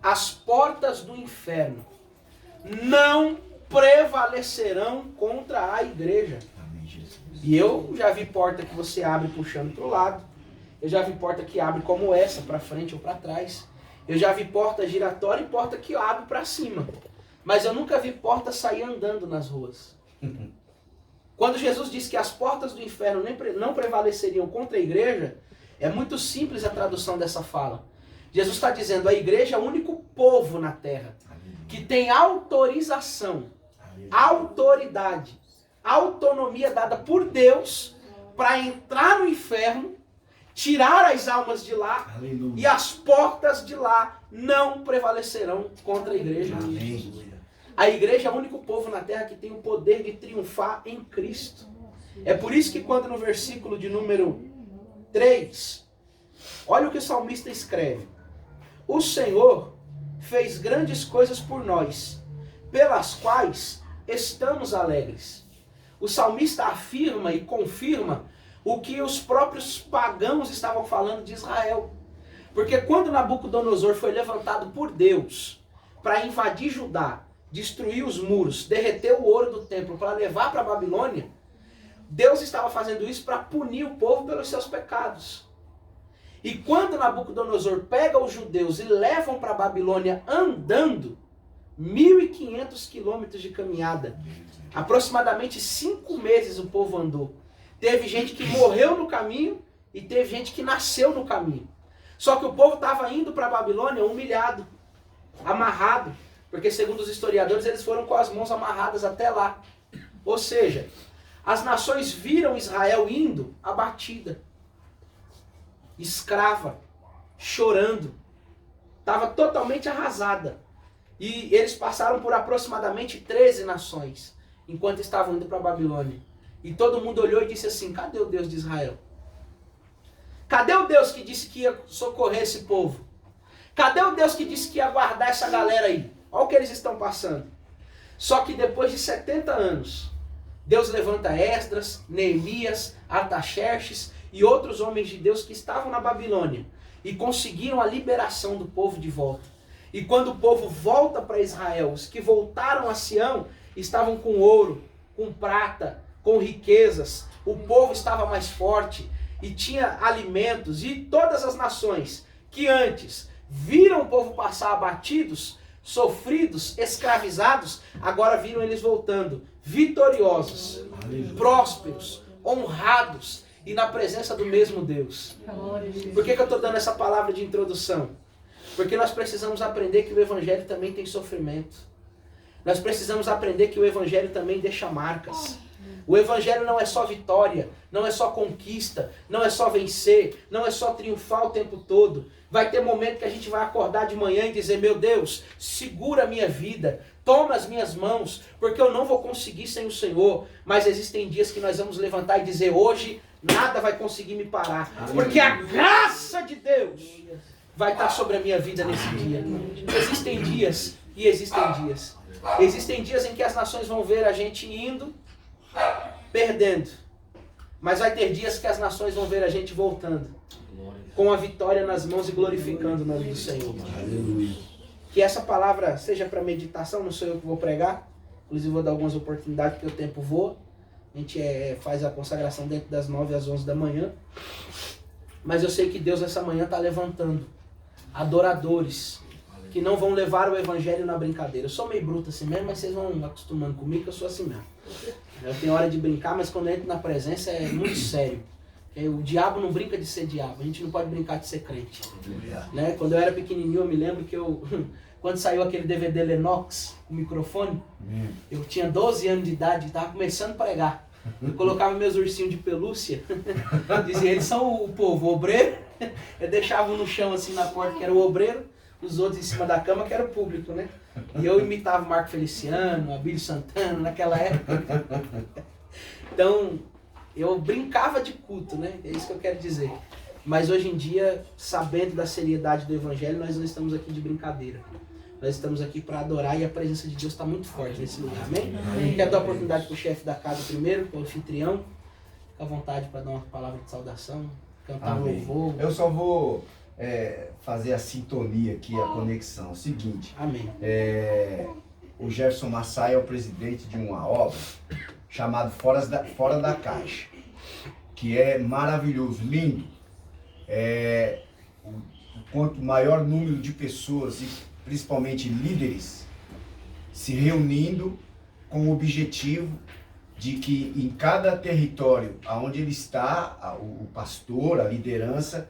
as portas do inferno não prevalecerão contra a igreja. E eu já vi porta que você abre puxando para o lado. Eu já vi porta que abre como essa, para frente ou para trás. Eu já vi porta giratória e porta que abre para cima. Mas eu nunca vi porta sair andando nas ruas. Quando Jesus disse que as portas do inferno não prevaleceriam contra a igreja, é muito simples a tradução dessa fala. Jesus está dizendo, a igreja é o único povo na terra que tem autorização, autoridade, autonomia dada por Deus para entrar no inferno, tirar as almas de lá, aleluia, e as portas de lá não prevalecerão contra a igreja. Amém. A igreja é o único povo na terra que tem o poder de triunfar em Cristo. É por isso que quando no versículo de número 3, olha o que o salmista escreve. O Senhor fez grandes coisas por nós, pelas quais estamos alegres. O salmista afirma e confirma o que os próprios pagãos estavam falando de Israel. Porque quando Nabucodonosor foi levantado por Deus para invadir Judá, destruir os muros, derreter o ouro do templo para levar para a Babilônia, Deus estava fazendo isso para punir o povo pelos seus pecados. E quando Nabucodonosor pega os judeus e levam para a Babilônia andando, 1.500 quilômetros de caminhada, aproximadamente 5 meses o povo andou. Teve gente que morreu no caminho e teve gente que nasceu no caminho. Só que o povo estava indo para a Babilônia humilhado, amarrado, porque segundo os historiadores eles foram com as mãos amarradas até lá. Ou seja, as nações viram Israel indo abatida, escrava, chorando, estava totalmente arrasada. E eles passaram por aproximadamente 13 nações, enquanto estavam indo para a Babilônia. E todo mundo olhou e disse assim, cadê o Deus de Israel? Cadê o Deus que disse que ia socorrer esse povo? Cadê o Deus que disse que ia guardar essa galera aí? Olha o que eles estão passando. Só que depois de 70 anos, Deus levanta Esdras, Neemias, Artaxerxes e outros homens de Deus que estavam na Babilônia e conseguiram a liberação do povo de volta. E quando o povo volta para Israel, os que voltaram a Sião estavam com ouro, com prata, com riquezas. O povo estava mais forte e tinha alimentos. E todas as nações que antes viram o povo passar abatidos, sofridos, escravizados, agora viram eles voltando vitoriosos, prósperos, honrados e na presença do mesmo Deus. Por que eu estou dando essa palavra de introdução? Porque nós precisamos aprender que o Evangelho também tem sofrimento. Nós precisamos aprender que o Evangelho também deixa marcas. O Evangelho não é só vitória, não é só conquista, não é só vencer, não é só triunfar o tempo todo. Vai ter momento que a gente vai acordar de manhã e dizer, meu Deus, segura a minha vida, toma as minhas mãos, porque eu não vou conseguir sem o Senhor. Mas existem dias que nós vamos levantar e dizer, hoje nada vai conseguir me parar, porque a graça de Deus vai estar sobre a minha vida nesse dia. Existem dias e existem dias. Existem dias em que as nações vão ver a gente indo, perdendo. Mas vai ter dias que as nações vão ver a gente voltando, com a vitória nas mãos e glorificando o nome do Senhor. Aleluia. Que essa palavra seja para meditação, não sou eu que vou pregar. Inclusive vou dar algumas oportunidades porque o tempo voa. A gente faz a consagração dentro das 9 às 11 da manhã. Mas eu sei que Deus essa manhã está levantando adoradores que não vão levar o Evangelho na brincadeira. Eu sou meio bruto assim mesmo, mas vocês vão acostumando comigo que eu sou assim mesmo. Eu tenho hora de brincar, mas quando eu entro na presença é muito sério. O diabo não brinca de ser diabo, a gente não pode brincar de ser crente. Né? Quando eu era pequenininho, eu me lembro que quando saiu aquele DVD Lennox, o microfone, eu tinha 12 anos de idade e estava começando a pregar. Eu colocava meus ursinhos de pelúcia, dizia, eles são o povo, o obreiro. Eu deixava um no chão assim na porta, que era o obreiro, os outros em cima da cama, que era o público, né? E eu imitava o Marco Feliciano, Abílio Santana, naquela época. Então, eu brincava de culto, né? É isso que eu quero dizer. Mas hoje em dia, sabendo da seriedade do Evangelho, nós não estamos aqui de brincadeira. Nós estamos aqui para adorar e a presença de Deus está muito forte nesse lugar, amém? Eu quero dar a oportunidade para o chefe da casa primeiro, para o anfitrião. Fica à vontade para dar uma palavra de saudação, cantar um louvor. Eu só vou fazer a sintonia aqui, a conexão. É o seguinte, Amém. O Jefferson Massai é o presidente de uma obra chamada Fora da Caixa, que é maravilhoso, lindo. Quanto maior número de pessoas, e principalmente líderes, se reunindo com o objetivo de que em cada território onde ele está, o pastor, a liderança,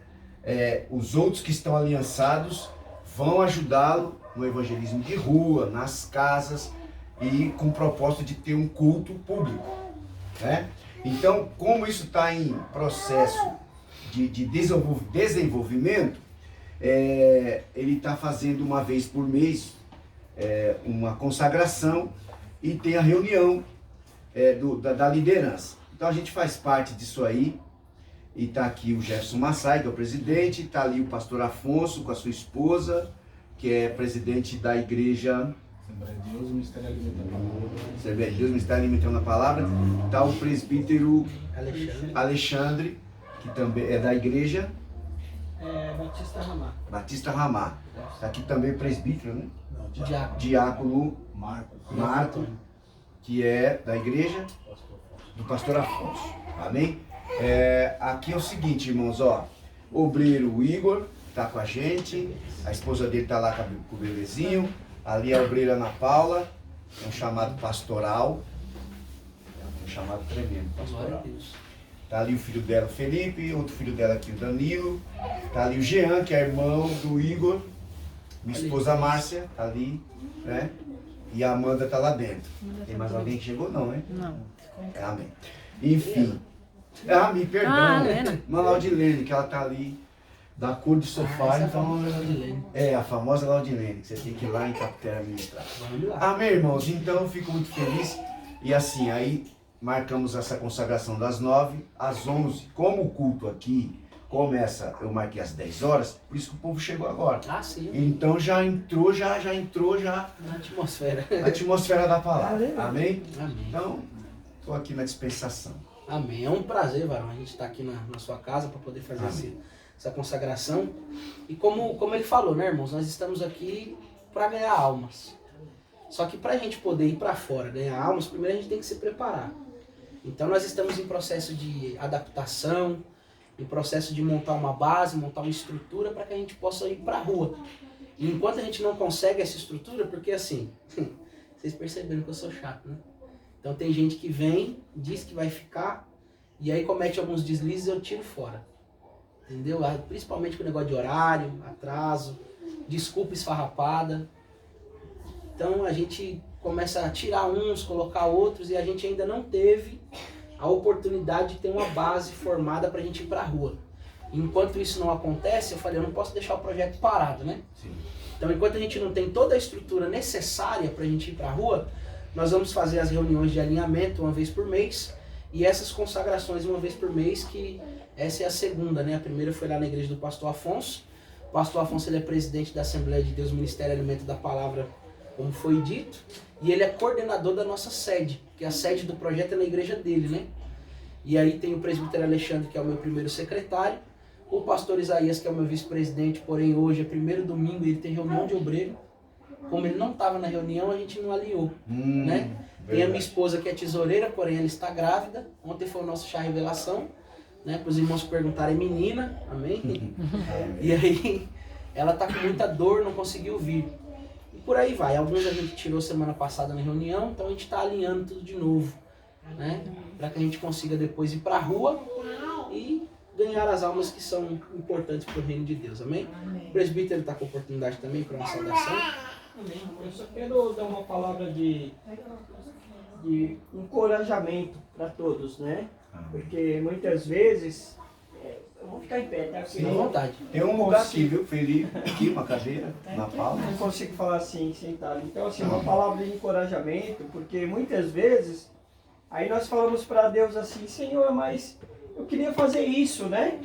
os outros que estão aliançados vão ajudá-lo no evangelismo de rua, nas casas, e com o propósito de ter um culto público, né? Então, como isso está em processo de desenvolvimento, ele está fazendo uma vez por mês uma consagração e tem a reunião da liderança. Então a gente faz parte disso aí, e está aqui o Jefferson Massai, que é o presidente, está ali o pastor Afonso com a sua esposa, que é presidente da igreja Assembleia de Deus, Ministério Alimentando. Assembleia de Deus, Ministério Alimentando a Palavra. Está o presbítero Alexandre, que também é da igreja Batista Ramar. Batista Ramar. Está aqui também o presbítero, né? Não, Diácono Marco, que é da igreja do pastor Afonso. Amém? Aqui é o seguinte, irmãos, ó. O obreiro Igor está com a gente, a esposa dele está lá com o bebezinho. Ali é a obreira Ana Paula, é um chamado pastoral. É um chamado tremendo, pastoral. Está ali o filho dela, o Felipe, outro filho dela aqui, o Danilo. Está ali o Jean, que é irmão do Igor. Minha esposa Márcia está ali, né? E a Amanda está lá dentro. Tem mais alguém que chegou? Não, né? Não. Amém. Enfim. Me perdão. Laudilene, que ela está ali, da cor do sofá. Então, a famosa Laudilene, que você tem que ir lá em Capitera ministrar. Amém, irmãos? Então, eu fico muito feliz. E assim, aí marcamos essa consagração das 9 às 11. Como o culto aqui começa, eu marquei às 10 horas, por isso que o povo chegou agora. Sim. Então já entrou Na atmosfera. na atmosfera da palavra. Amém? Amém. Então, estou aqui na dispensação. Amém. É um prazer, varão, a gente estar aqui na sua casa para poder fazer essa consagração. E como ele falou, né, irmãos? Nós estamos aqui para ganhar almas. Só que para a gente poder ir para fora, ganhar almas, primeiro a gente tem que se preparar. Então nós estamos em processo de adaptação, em processo de montar uma base, montar uma estrutura para que a gente possa ir para a rua. E enquanto a gente não consegue essa estrutura, porque assim, vocês perceberam que eu sou chato, né? Então tem gente que vem, diz que vai ficar, e aí comete alguns deslizes e eu tiro fora. Entendeu? Principalmente com o negócio de horário, atraso, desculpa esfarrapada. Então a gente começa a tirar uns, colocar outros, e a gente ainda não teve a oportunidade de ter uma base formada para a gente ir para a rua. Enquanto isso não acontece, eu falei, eu não posso deixar o projeto parado, né? Sim. Então, enquanto a gente não tem toda a estrutura necessária para a gente ir para a rua, nós vamos fazer as reuniões de alinhamento uma vez por mês, e essas consagrações uma vez por mês, que essa é a segunda, né? A primeira foi lá na igreja do pastor Afonso. O pastor Afonso, ele é presidente da Assembleia de Deus, Ministério Alimento da Palavra, como foi dito, e ele é coordenador da nossa sede, que a sede do projeto é na igreja dele, né? E aí tem o presbítero Alexandre, que é o meu primeiro secretário, o pastor Isaías, que é o meu vice-presidente, porém hoje é primeiro domingo e ele tem reunião de obreiro. Como ele não estava na reunião, a gente não alinhou, né? Tem a minha esposa, que é tesoureira, porém ela está grávida. Ontem foi o nosso chá revelação, né? Para os irmãos perguntarem, menina, amém? E aí ela está com muita dor, não conseguiu vir. E por aí vai. Alguns a gente tirou semana passada na reunião, então a gente está alinhando tudo de novo, né? Para que a gente consiga depois ir para a rua e ganhar as almas que são importantes para o reino de Deus, amém? O presbítero está com oportunidade também para uma saudação. Amém. Eu só quero dar uma palavra de encorajamento para todos, né? Porque muitas vezes, eu vou ficar em pé, tá? Fique à vontade. Tem um lugar aqui, viu, Felipe? Aqui, uma cadeira, na palma. Não consigo falar assim, sentado. Então, assim, uma palavra de encorajamento, porque muitas vezes, aí nós falamos para Deus assim, Senhor, mas eu queria fazer isso, né?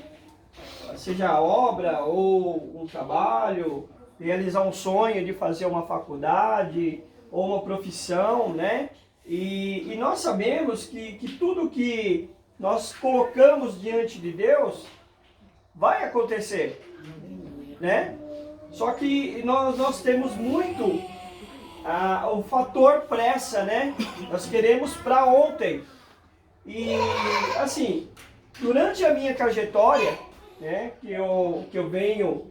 Seja a obra ou um trabalho, realizar um sonho de fazer uma faculdade ou uma profissão, né? E nós sabemos que tudo que nós colocamos diante de Deus vai acontecer. né? Só que nós temos muito o fator pressa, né? Nós queremos para ontem. E, assim, durante a minha trajetória, né, que eu venho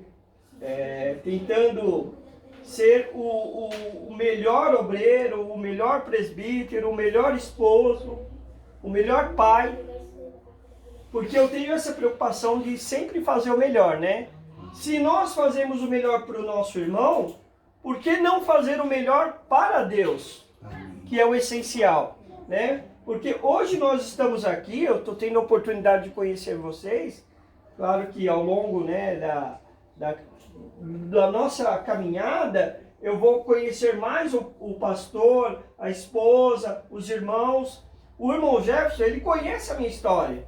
tentando ser o melhor obreiro, o melhor presbítero, o melhor esposo, o melhor pai, porque eu tenho essa preocupação de sempre fazer o melhor, né? Se nós fazemos o melhor para o nosso irmão, por que não fazer o melhor para Deus, que é o essencial, né? Porque hoje nós estamos aqui, eu estou tendo a oportunidade de conhecer vocês, claro que ao longo, né, da nossa caminhada, eu vou conhecer mais o pastor, a esposa, os irmãos. O irmão Jefferson, ele conhece a minha história,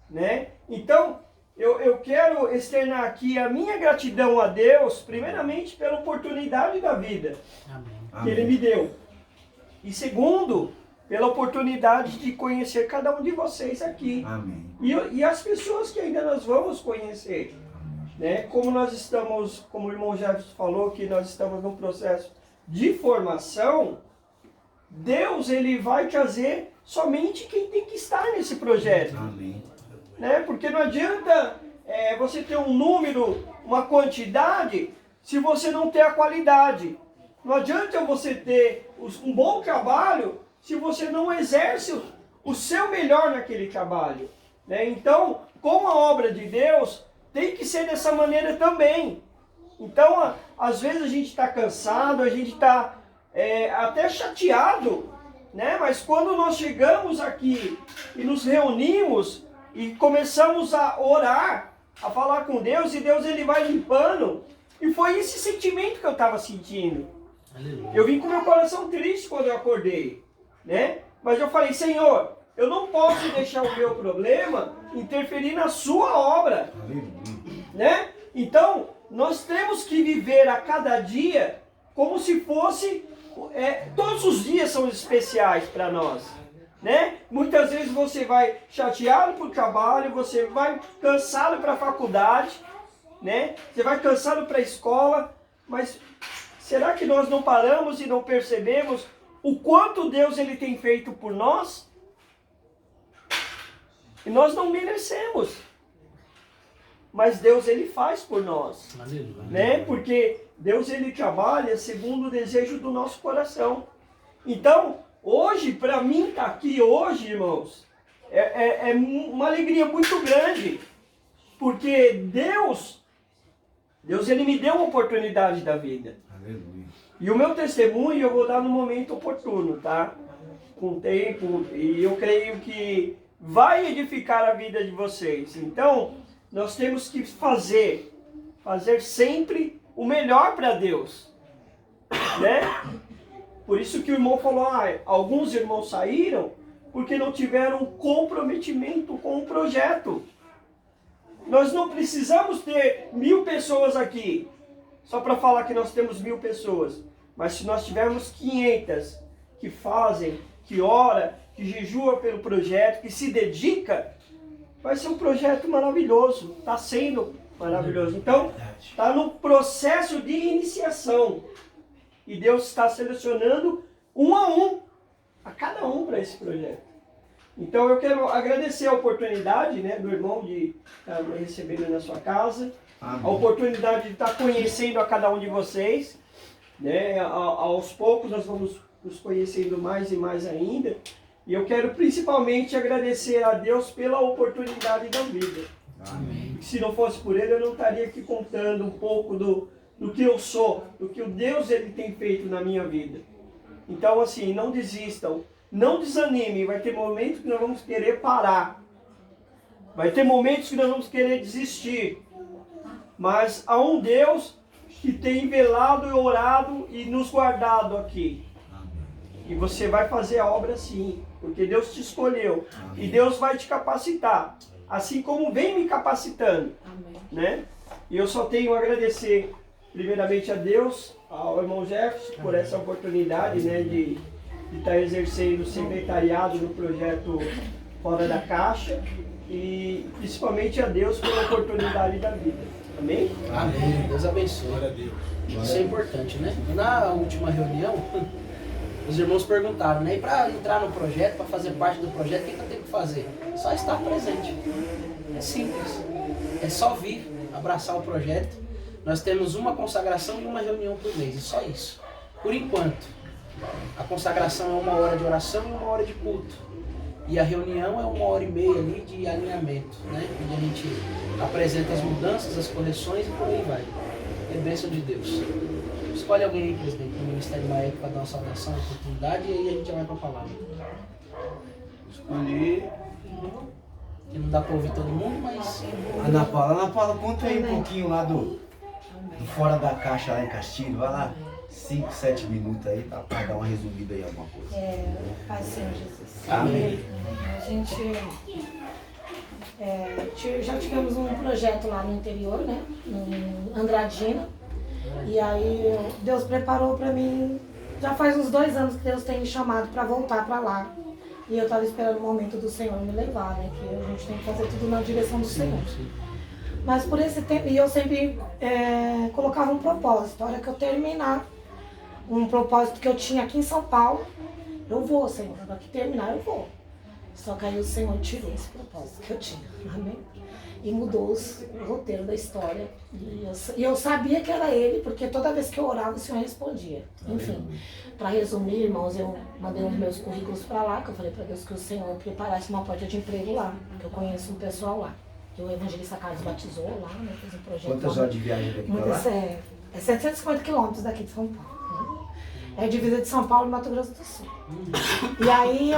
né? Então, eu quero externar aqui a minha gratidão a Deus, primeiramente pela oportunidade da vida que Ele me deu. E segundo, pela oportunidade de conhecer cada um de vocês aqui. Amém. E as pessoas que ainda nós vamos conhecer. Né? Como nós estamos, como o irmão Jefferson falou, que nós estamos num processo de formação, Deus ele vai trazer somente quem tem que estar nesse projeto. Amém. Né? Porque não adianta você ter um número, uma quantidade, se você não ter a qualidade. Não adianta você ter um bom trabalho se você não exerce o seu melhor naquele trabalho. Né? Então, com a obra de Deus, tem que ser dessa maneira também. Então, às vezes a gente está cansado, a gente está até chateado, né? Mas quando nós chegamos aqui e nos reunimos e começamos a orar, a falar com Deus, e Deus ele vai limpando, e foi esse sentimento que eu estava sentindo. Aleluia. Eu vim com meu coração triste quando eu acordei, né? Mas eu falei, Senhor, eu não posso deixar o meu problema interferir na sua obra, né? Então, nós temos que viver a cada dia como se fosse, todos os dias são especiais para nós, né? Muitas vezes você vai chateado para o trabalho, você vai cansado para a faculdade, né? Você vai cansado para a escola, mas será que nós não paramos e não percebemos o quanto Deus ele tem feito por nós? E nós não merecemos. Mas Deus ele faz por nós. Aleluia. Né? Porque Deus ele trabalha segundo o desejo do nosso coração. Então, hoje, para mim estar aqui hoje, irmãos, é uma alegria muito grande. Porque Deus ele me deu uma oportunidade da vida. Aleluia. E o meu testemunho eu vou dar no momento oportuno, tá? Com tempo, e eu creio que vai edificar a vida de vocês. Então, nós temos que fazer sempre o melhor para Deus, né? Por isso que o irmão falou, alguns irmãos saíram porque não tiveram comprometimento com o projeto. Nós não precisamos ter 1000 pessoas aqui, só para falar que nós temos 1000 pessoas. Mas se nós tivermos 500 que fazem, que ora, que jejua pelo projeto, que se dedica, vai ser um projeto maravilhoso. Está sendo maravilhoso. Então, está no processo de iniciação. E Deus está selecionando um a cada um para esse projeto. Então, eu quero agradecer a oportunidade, né, do irmão de estar me recebendo na sua casa. Amém. A oportunidade de estar conhecendo a cada um de vocês. Né? Aos poucos nós vamos nos conhecendo mais e mais ainda. E eu quero principalmente agradecer a Deus pela oportunidade da vida. Amém. Se não fosse por Ele, eu não estaria aqui contando um pouco do que eu sou, do que o Deus ele tem feito na minha vida. Então, assim, não desistam, não desanimem. Vai ter momentos que nós vamos querer parar. Vai ter momentos que nós vamos querer desistir. Mas há um Deus que tem velado e orado e nos guardado aqui. E você vai fazer a obra sim, porque Deus te escolheu. E Deus vai te capacitar, assim como vem me capacitando. Né? E eu só tenho a agradecer, primeiramente a Deus, ao irmão Jefferson, por essa oportunidade, né, de estar exercendo o secretariado no projeto Fora da Caixa. E principalmente a Deus pela oportunidade da vida. Amém? Amém. Deus abençoe. Glória a Deus. Isso é importante, né? Na última reunião, os irmãos perguntaram, né? E para entrar no projeto, para fazer parte do projeto, o que eu tenho que fazer? Só estar presente. É simples. É só vir, abraçar o projeto. Nós temos uma consagração e uma reunião por mês, e só isso. Por enquanto, a consagração é 1 hora de oração e 1 hora de culto. E a reunião é 1h30 ali de alinhamento, né? Onde a gente apresenta as mudanças, as correções e por aí vai. É bênção de Deus. Escolhe alguém aí, presidente, do Ministério Maek para dar uma saudação, uma oportunidade, e aí a gente já vai para a palavra. Escolhi. Que não dá para ouvir todo mundo, mas... Ana Paula, conta aí um pouquinho lá do Fora da Caixa lá em Castilho. Vai lá, 5, 7 minutos aí, tá, pra dar uma resumida aí, alguma coisa. Paz do Senhor Jesus. Amém. A gente já tivemos um projeto lá no interior, né? Em Andradina. E aí Deus preparou para mim, já faz uns 2 anos que Deus tem me chamado para voltar para lá. E eu estava esperando o momento do Senhor me levar, né? Que a gente tem que fazer tudo na direção do Senhor. Mas por esse tempo, e eu sempre colocava um propósito. A hora que eu terminar um propósito que eu tinha aqui em São Paulo, eu vou, Senhor. A hora que terminar, eu vou. Só que aí o Senhor tirou esse propósito que eu tinha. Amém? E mudou o roteiro da história. E eu sabia que era Ele, porque toda vez que eu orava, o Senhor respondia. Enfim, para resumir, irmãos, eu mandei os meus currículos para lá, que eu falei para Deus que o Senhor preparasse uma porta de emprego lá, que eu conheço um pessoal lá. Que o evangelista Carlos batizou lá, né, fez um projeto. Quantas horas de viagem daqui pra lá? É 750 quilômetros daqui de São Paulo. Né? É divisa de São Paulo e Mato Grosso do Sul. E aí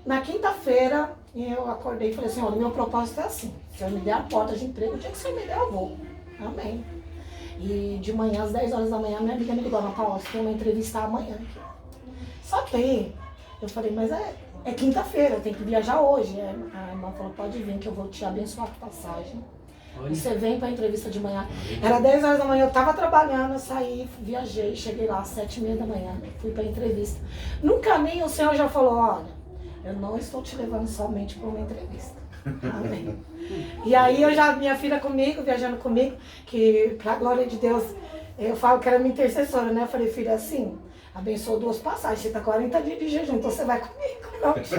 na quinta-feira, eu acordei e falei assim, olha, meu propósito é assim, se eu me der a porta de emprego, o dia que você me der, eu vou. Amém. E de manhã, às 10 horas da manhã, minha amiga me ligou, Ana Paula, você tem uma entrevista amanhã. Só que eu falei, mas é quinta-feira, eu tenho que viajar hoje. A irmã falou, pode vir que eu vou te abençoar com passagem. Você vem para a entrevista de manhã. Era 10 horas da manhã, eu estava trabalhando, eu saí, viajei, cheguei lá às 7h30 da manhã, fui para a entrevista. No caminho o Senhor já falou, olha, eu não estou te levando somente para uma entrevista. Amém. E aí minha filha comigo, viajando comigo, que para a glória de Deus, eu falo que era minha intercessora, né? Eu falei, filha, assim, abençoa 2 passagens, você está 40 dias de jejum, então você vai comigo, não, Jesus.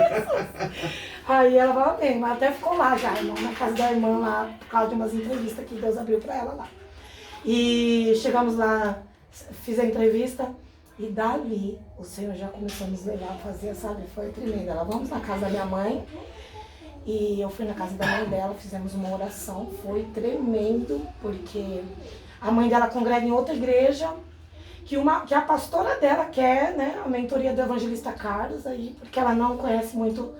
Aí ela falou, amém, mas até ficou lá já, irmão, na casa da irmã lá, por causa de umas entrevistas que Deus abriu para ela lá. E chegamos lá, fiz a entrevista, e dali o Senhor já começou a nos levar a fazer, sabe, foi tremendo. Ela, vamos na casa da minha mãe, e eu fui na casa da mãe dela, fizemos uma oração, foi tremendo, porque a mãe dela congrega em outra igreja, que a pastora dela quer, né, a mentoria do evangelista Carlos, aí, porque ela não conhece muito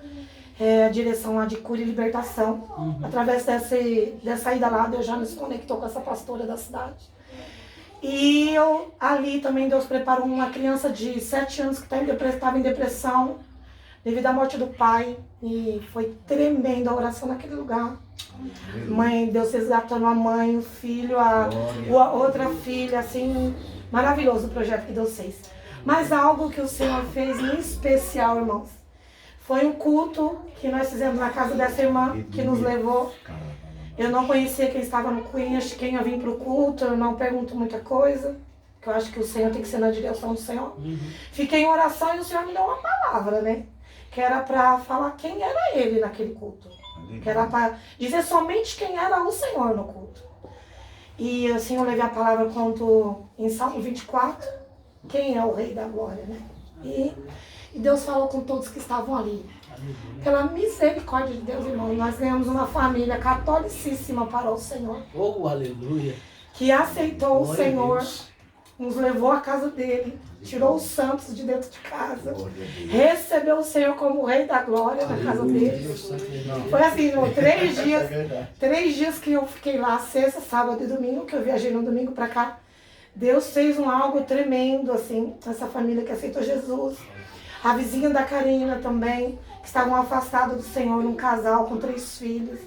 a direção lá de cura e libertação. Através dessa ida lá, Deus já nos conectou com essa pastora da cidade. E ali também Deus preparou uma criança de 7 anos que estava em depressão devido à morte do pai. E foi tremenda a oração naquele lugar. Mãe, Deus resgatando a mãe, o filho, a outra filha, assim, maravilhoso o projeto que Deus fez. Mas algo que o Senhor fez em especial, irmãos, foi um culto que nós fizemos na casa dessa irmã que nos levou. Eu não conhecia quem estava no Queen, quem ia vir para o culto, eu não pergunto muita coisa, porque eu acho que o Senhor tem que ser na direção do Senhor. Fiquei em oração e o Senhor me deu uma palavra, né? Que era para falar quem era Ele naquele culto. Que era para dizer somente quem era o Senhor no culto. E assim eu levei a palavra quanto em Salmo 24, quem é o Rei da Glória, né? E Deus falou com todos que estavam ali. Pela misericórdia de Deus, irmão, nós ganhamos uma família catolicíssima para o Senhor. Oh, aleluia. Que aceitou Glória o Senhor, a nos levou à casa dele, tirou os santos de dentro de casa, recebeu o Senhor como Rei da Glória na casa dele. Foi assim, irmão, 3 dias que eu fiquei lá, sexta, sábado e domingo, que eu viajei no domingo para cá. Deus fez algo tremendo, assim, essa família que aceitou Jesus. A vizinha da Karina também, que estavam afastados do Senhor, um casal com 3 filhos.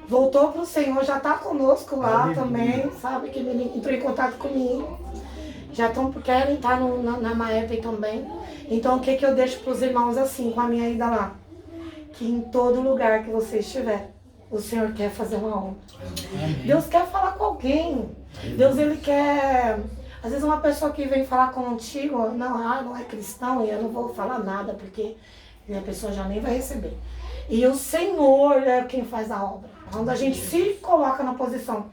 Voltou para o Senhor, já está conosco lá também, sabe? Que ele entrou em contato comigo. Já querem estar na Maep também. Então, o que eu deixo para os irmãos assim, com a minha ida lá? Que em todo lugar que você estiver, o Senhor quer fazer uma obra. Deus quer falar com alguém. Deus, Ele quer... Às vezes uma pessoa que vem falar contigo, não é cristão e eu não vou falar nada, porque a pessoa já nem vai receber. E o Senhor é quem faz a obra. Quando a gente se coloca na posição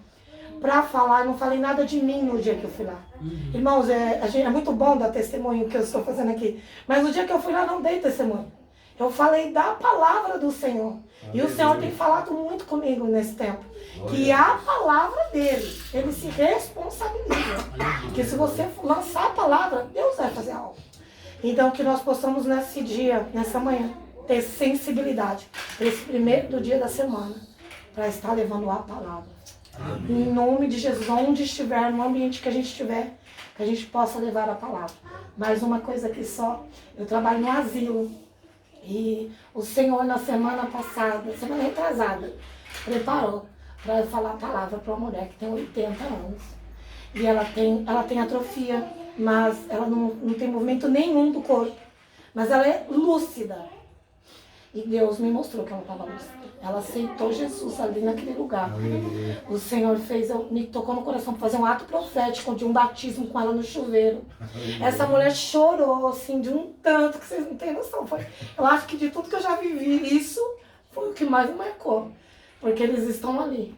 para falar, eu não falei nada de mim no dia que eu fui lá. Irmãos, é muito bom dar testemunho que eu estou fazendo aqui, mas no dia que eu fui lá não dei testemunho. Eu falei da palavra do Senhor. E o Senhor tem falado muito comigo nesse tempo. Que a palavra dele, ele se responsabiliza. Que se você lançar a palavra, Deus vai fazer algo. Então que nós possamos nesse dia, nessa manhã, ter sensibilidade para esse primeiro do dia da semana, para estar levando a palavra. Em nome de Jesus, onde estiver, no ambiente que a gente estiver, que a gente possa levar a palavra. Mais uma coisa aqui só, eu trabalho no asilo. E o Senhor, na semana passada, semana retrasada, preparou para eu falar a palavra para uma mulher que tem 80 anos. E ela tem atrofia, mas ela não tem movimento nenhum do corpo. Mas ela é lúcida. E Deus me mostrou que ela estava lúcida. Ela aceitou Jesus ali naquele lugar. O Senhor me tocou no coração para fazer um ato profético de um batismo com ela no chuveiro. Essa mulher chorou, assim, de um tanto que vocês não têm noção. Eu acho que de tudo que eu já vivi, isso foi o que mais me marcou. Porque eles estão ali.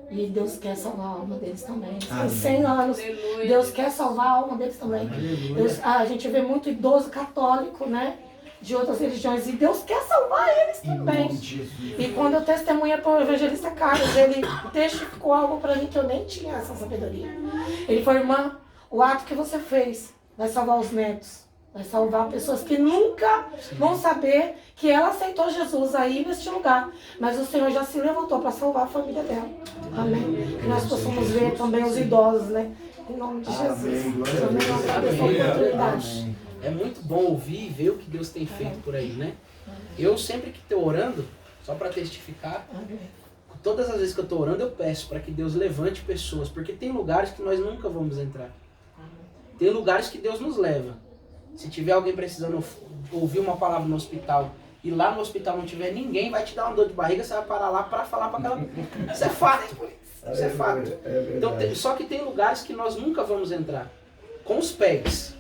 E Deus quer salvar a alma deles também. Tem 100 anos. Deus quer salvar a alma deles também. A gente vê muito idoso católico, né? De outras religiões, e Deus quer salvar eles também. E quando eu testemunhei para o evangelista Carlos, ele testificou algo para mim que eu nem tinha essa sabedoria. Ele falou: irmã, o ato que você fez vai salvar os netos, vai salvar pessoas que nunca vão saber que ela aceitou Jesus aí neste lugar, mas o Senhor já se levantou para salvar a família dela. Amém? Que nós possamos ver também os idosos, né? Em nome de Jesus. Também nós temos essa oportunidade. É muito bom ouvir e ver o que Deus tem feito por aí, né? Eu sempre que estou orando, só para testificar, todas as vezes que eu estou orando eu peço para que Deus levante pessoas, porque tem lugares que nós nunca vamos entrar. Tem lugares que Deus nos leva. Se tiver alguém precisando ouvir uma palavra no hospital e lá no hospital não tiver ninguém, vai te dar uma dor de barriga, você vai parar lá para falar para aquela... Isso é fato. Isso é fato. Então, só que tem lugares que nós nunca vamos entrar. Com os pés.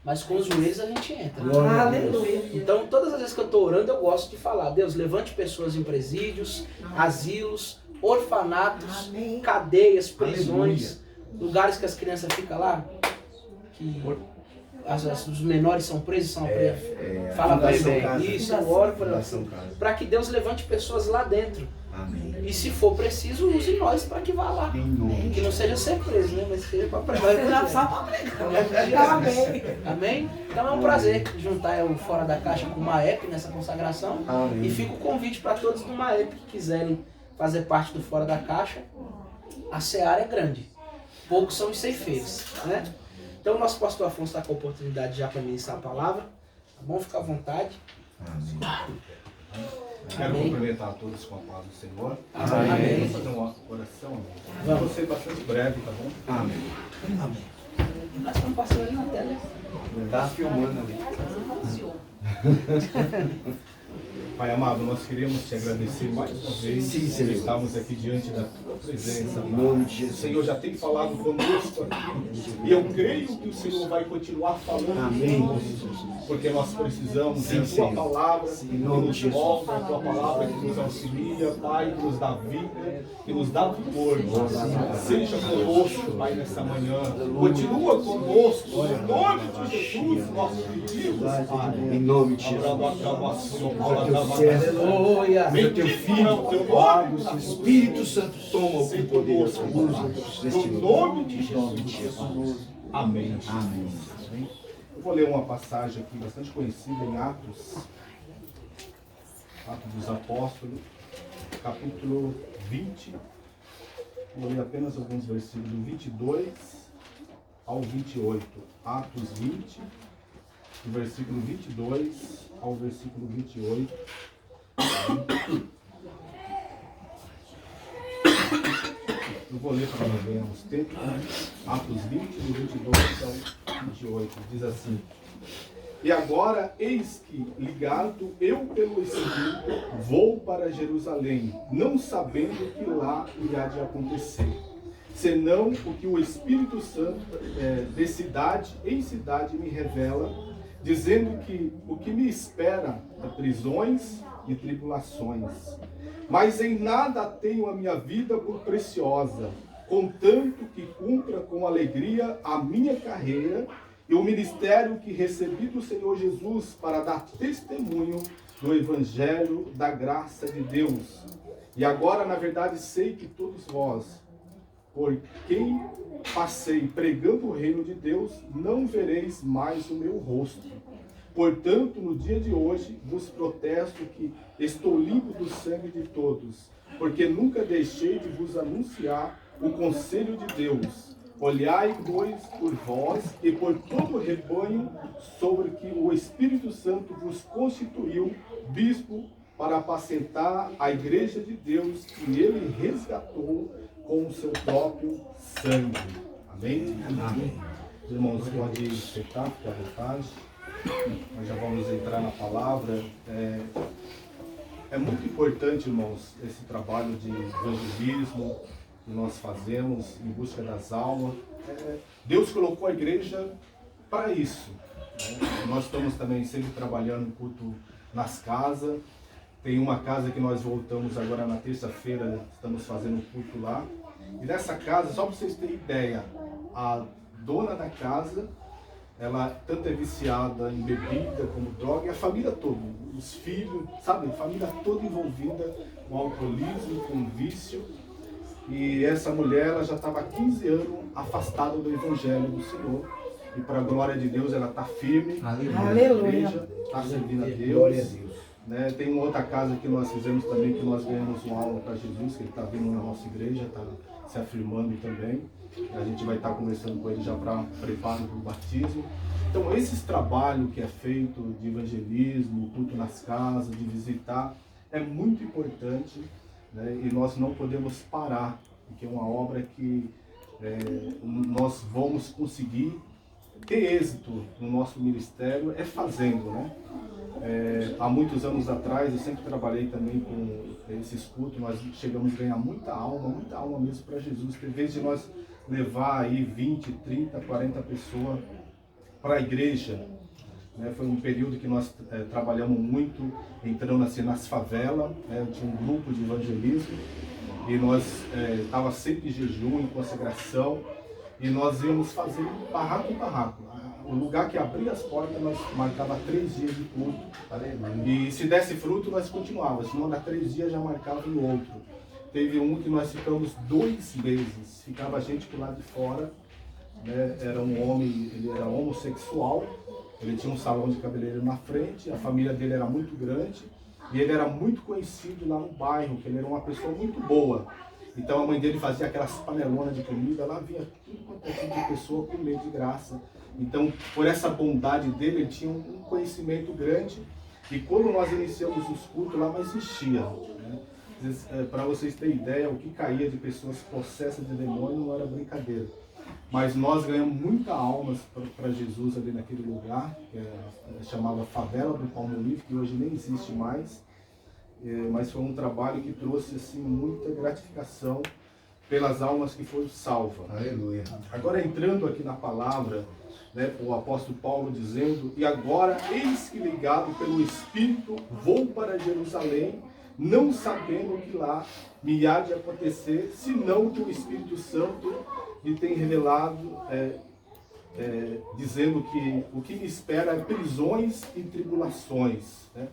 Mas com os joelhos a gente entra. Aleluia. Então, todas as vezes que eu estou orando, eu gosto de falar: Deus, levante pessoas em presídios, asilos, orfanatos, cadeias, prisões, lugares que as crianças ficam lá, que os menores são presos, são presos. Fala para isso, oro para que Deus levante pessoas lá dentro. Amém. E se for preciso, use nós para que vá lá. Que não seja ser preso, né? Mas seja para pregar. Seja só para pregar. Amém. Amém? Então é um prazer juntar o Fora da Caixa com o Maep nessa consagração. Amém. E fica o convite para todos do Maep que quiserem fazer parte do Fora da Caixa. A seara é grande. Poucos são os ceifeiros, né? Então o nosso pastor Afonso está com a oportunidade já para ministrar a palavra. Tá bom? Fica à vontade. Amém. Quero cumprimentar a todos com a paz do Senhor. Amém. Vamos fazer uma oração. Vamos. Vou ser bastante breve, tá bom? Amém. Amém. Nós estamos passando ali na tela. Tá filmando ali. Pai amado, nós queremos te agradecer mais uma vez. Sim, Senhor. Estamos aqui diante da tua presença. Em nome de O Jesus. Senhor já tem falado conosco aqui. E eu creio que o Senhor vai continuar falando Amém. conosco. Porque nós precisamos Sim, da tua Senhor. palavra Sim, que em nome de nos Jesus. molda, a tua palavra que nos auxilia, Pai, que nos dá vida, que nos dá vigor. Seja conosco, Pai, nessa manhã. Continua conosco. Em nome de Jesus, nós pedimos, Pai. Em nome de Jesus. Aleluia. Meu teu filho, teu Pai, o Espírito Santo toma o poder neste No lugar. nome de Jesus. Amém. Amém. Eu vou ler uma passagem aqui bastante conhecida em Atos dos Apóstolos, capítulo 20. Vou ler apenas alguns versículos do 22 ao 28. Atos 20, do versículo 22 ao versículo 28. Eu vou ler para nós vermos o texto. Atos 20, do 22 ao 28. Diz assim: E agora, eis que, ligado eu pelo Espírito, vou para Jerusalém, não sabendo o que lá me há de acontecer, senão o que o Espírito Santo de cidade em cidade me revela, dizendo que o que me espera é prisões e tribulações. Mas em nada tenho a minha vida por preciosa, contanto que cumpra com alegria a minha carreira e o ministério que recebi do Senhor Jesus para dar testemunho do Evangelho da graça de Deus. E agora, na verdade, sei que todos vós, por quem passei pregando o reino de Deus, não vereis mais o meu rosto. Portanto, no dia de hoje, vos protesto que estou limpo do sangue de todos, porque nunca deixei de vos anunciar o conselho de Deus. Olhai, pois, por vós e por todo o rebanho sobre que o Espírito Santo vos constituiu bispo para apacentar a igreja de Deus que ele resgatou com o seu próprio sangue. Amém? Amém. Os irmãos podem sentar, ficar à vontade. Nós já vamos entrar na palavra. É muito importante, irmãos, esse trabalho de evangelismo que nós fazemos em busca das almas. Deus colocou a igreja para isso. Nós estamos também sempre trabalhando em culto nas casas. Tem uma casa que nós voltamos agora na terça-feira, estamos fazendo um culto lá. E nessa casa, só para vocês terem ideia, a dona da casa, ela tanto é viciada em bebida como droga, e a família toda, os filhos, sabe, a família toda envolvida com alcoolismo, com vício. E essa mulher, ela já estava há 15 anos afastada do Evangelho do Senhor. E para a glória de Deus, ela está firme, Aleluia. está servindo a Deus. Glória a Deus. Né? Tem uma outra casa que nós fizemos também, que nós ganhamos uma alma para Jesus, que ele está vindo na nossa igreja, está se afirmando também. A gente vai estar conversando com ele já para preparo para o batismo. Então, esses trabalhos que é feito de evangelismo, culto nas casas, de visitar, é muito importante, né? E nós não podemos parar, porque é uma obra que nós vamos conseguir ter êxito no nosso ministério fazendo, né? Há muitos anos atrás, eu sempre trabalhei também com esses cultos, nós chegamos a ganhar muita alma mesmo para Jesus. Em vez de nós levar aí 20, 30, 40 pessoas para a igreja, né? Foi um período que nós trabalhamos muito, entrando assim nas favelas, né? Tinha um grupo de evangelismo e nós estava sempre em jejum, em consagração, e nós íamos fazendo barraco em barraco. O lugar que abria as portas, nós marcava 3 dias de culto. E se desse fruto, nós continuávamos. Senão, dá 3 dias, já marcava em outro. Teve um que nós ficamos 2 meses. Ficava a gente por lá de fora. Né? Era um homem, ele era homossexual. Ele tinha um salão de cabeleireiro na frente. A família dele era muito grande. E ele era muito conhecido lá no bairro, que ele era uma pessoa muito boa. Então, a mãe dele fazia aquelas panelonas de comida. Lá vinha tudo quanto é tipo de pessoa comer de graça. Então, por essa bondade dele, ele tinha um conhecimento grande. E quando nós iniciamos os cultos lá, mas enchia. Né? Para vocês terem ideia, o que caía de pessoas possessas de demônio não era brincadeira. Mas nós ganhamos muita almas para Jesus ali naquele lugar, que chamava Favela do Palmolive, que hoje nem existe mais. Mas foi um trabalho que trouxe assim, muita gratificação pelas almas que foram salvas. Aleluia. Agora entrando aqui na palavra, né, o apóstolo Paulo dizendo: e agora, eis que ligado pelo Espírito, vou para Jerusalém, não sabendo o que lá me há de acontecer, senão que o Espírito Santo me tem revelado, dizendo que o que me espera é prisões e tribulações. Né?